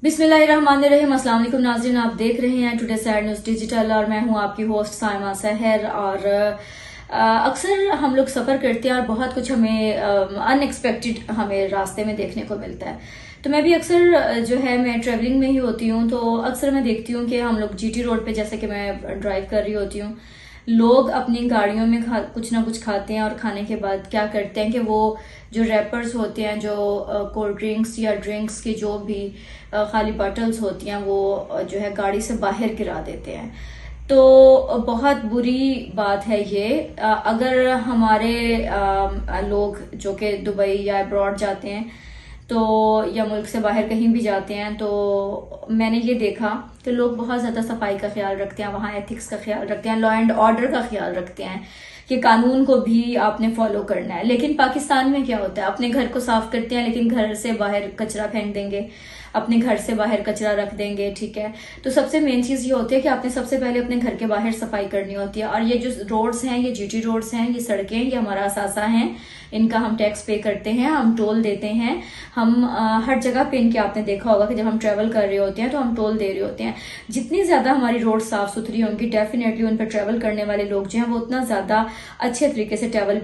बिस्मिल्लाहिर्रहमानिर्रहीम। अस्सलाम वालेकुम नाज़रीन, आप देख रहे हैं टुडे सैड न्यूज़ डिजिटल और मैं हूं आपकी होस्ट साइमा सहर। और अक्सर हम लोग सफ़र करते हैं और बहुत कुछ हमें अनएक्सपेक्टेड हमें रास्ते में देखने को मिलता है। तो मैं भी अक्सर जो है मैं ट्रेवलिंग में ही होती हूँ, तो अक्सर मैं देखती हूँ कि हम लोग जीटी रोड पे जैसे कि मैं ड्राइव कर रही होती हूँ, लोग अपनी गाड़ियों में कुछ ना कुछ खाते हैं और खाने के बाद क्या करते हैं कि वो जो रैपर्स होते हैं, जो कोल्ड ड्रिंक्स या ड्रिंक्स की जो भी खाली बॉटल्स होती हैं, वो जो है गाड़ी से बाहर गिरा देते हैं। तो बहुत बुरी बात है ये। अगर हमारे लोग जो कि दुबई या अब्रॉड जाते हैं तो या मुल्क से बाहर कहीं भी जाते हैं, तो मैंने ये देखा कि लोग बहुत ज़्यादा सफाई का ख्याल रखते हैं, वहाँ एथिक्स का ख्याल रखते हैं, लॉ एंड ऑर्डर का ख्याल रखते हैं कि कानून को भी आपने फॉलो करना है। लेकिन पाकिस्तान में क्या होता है, अपने घर को साफ करते हैं लेकिन घर से बाहर कचरा फेंक देंगे, अपने घर से बाहर कचरा रख देंगे। ठीक है, तो सबसे मेन चीज ये होती है कि आपने सबसे पहले अपने घर के बाहर सफाई करनी होती है। और ये जो रोड्स हैं, ये जीटी रोड्स हैं, ये सड़कें, ये हमारा असासा है, इनका हम टैक्स पे करते हैं, हम टोल देते हैं। हम हर जगह पे इनके आपने देखा होगा कि जब हम ट्रेवल कर रहे होते हैं तो हम टोल दे रहे होते हैं। जितनी ज्यादा हमारी रोड साफ सुथरी होंगी, डेफिनेटली उन पर ट्रेवल करने वाले लोग जो हैं वो उतना ज्यादा अच्छे तरीके से ट्रेवल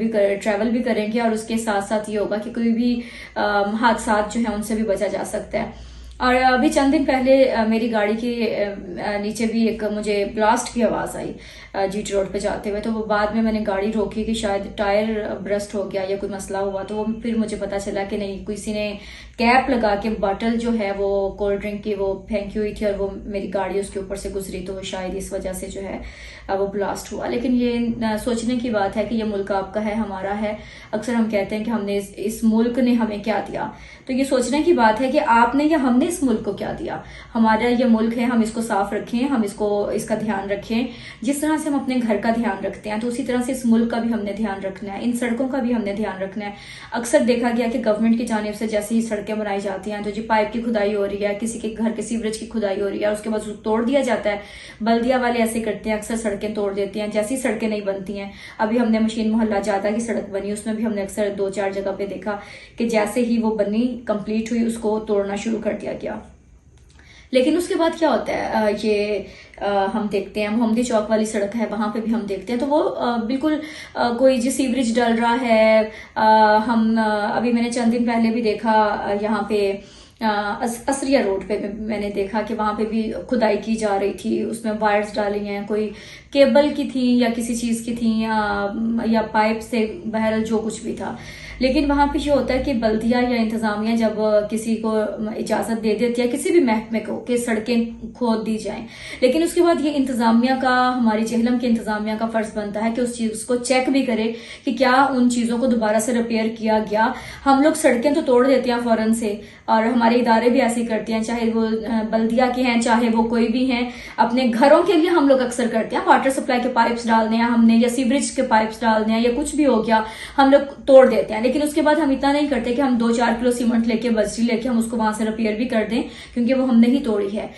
भी करेंगे। और उसके साथ साथ ये होगा कि कोई भी हादसा जो है उनसे भी बचा जा सकता है। और अभी चंद दिन पहले मेरी गाड़ी के नीचे भी एक मुझे ब्लास्ट की आवाज आई जीटी रोड पे जाते हुए। तो वो बाद में मैंने गाड़ी रोकी कि शायद टायर ब्रस्ट हो गया या कोई मसला हुआ, तो वो फिर मुझे पता चला कि नहीं, किसी ने कैप लगा के बॉटल जो है वो कोल्ड ड्रिंक की वो फेंकी हुई थी और वो मेरी गाड़ी उसके ऊपर से गुजरी, तो शायद इस वजह से जो है वो ब्लास्ट हुआ। लेकिन ये सोचने की बात है कि ये मुल्क आपका है, हमारा है। अक्सर हम कहते हैं कि हमने इस मुल्क ने हमें क्या दिया, तो ये सोचने की बात है कि आपने या हमने इस मुल्क को क्या दिया। हमारा ये मुल्क है, हम इसको साफ रखें, हम इसका ध्यान रखें। जिस तरह से हम अपने घर का ध्यान रखते हैं तो उसी तरह से इस मुल्क का भी हमने ध्यान रखना है, इन सड़कों का भी हमने ध्यान रखना है। अक्सर देखा गया कि गवर्नमेंट की जानिब से जैसे ही सड़कें बनाई जाती हैं तो जी पाइप की खुदाई हो रही है, किसी के घर के सीवरेज की खुदाई हो रही है, उसके बाद उसको तोड़ दिया जाता है। बल्दिया वाले ऐसे करते हैं, अक्सर सड़कें तोड़ देती हैं जैसी सड़कें नहीं बनती हैं। अभी हमने मशीन मोहल्ला ज्यादा की सड़क बनी, उसमें भी हमने अक्सर 2-4 जगह पे देखा कि जैसे ही वो बनी, कंप्लीट हुई, उसको तोड़ना शुरू कर दिया गया। लेकिन उसके बाद क्या होता है, हम देखते हैं मोहम्मदी चौक वाली सड़क है, वहां पे भी हम देखते हैं तो वो बिल्कुल कोई जी सीवरेज डल रहा है। अभी मैंने चंद दिन पहले भी देखा यहाँ पे असरिया रोड पे मैंने देखा कि वहां पे भी खुदाई की जा रही थी, उसमें वायर्स डाली हैं, कोई केबल की थी या किसी चीज की थी या पाइप से, बहरहाल जो कुछ भी था। लेकिन वहां पे ये होता है कि बल्दिया या इंतजामिया जब किसी को इजाजत दे देती है, किसी भी महकमे को, कि सड़कें खोद दी जाएं, लेकिन उसके बाद ये इंतजामिया का, हमारी जेहलम की इंतजामिया का फर्ज बनता है कि उस चीज को चेक भी करे कि क्या उन चीजों को दोबारा से रिपेयर किया गया। हम लोग सड़कें तो तोड़ देते हैं फौरन से, और हमारे इदारे भी ऐसे करते हैं, चाहे वो बल्दिया के हैं चाहे वो कोई भी हैं। अपने घरों के लिए हम लोग अक्सर करते हैं, वाटर सप्लाई के पाइप्स डालने हैं हमने, या सीवरेज के पाइप्स डालने हैं, या कुछ भी हो गया, हम लोग तोड़ देते हैं। लेकिन उसके बाद हम इतना नहीं करते कि हम 2-4 किलो सीमेंट लेके, बजरी लेके हम उसको वहां से रिपेयर भी कर दें, क्योंकि वो हमने ही तोड़ी है।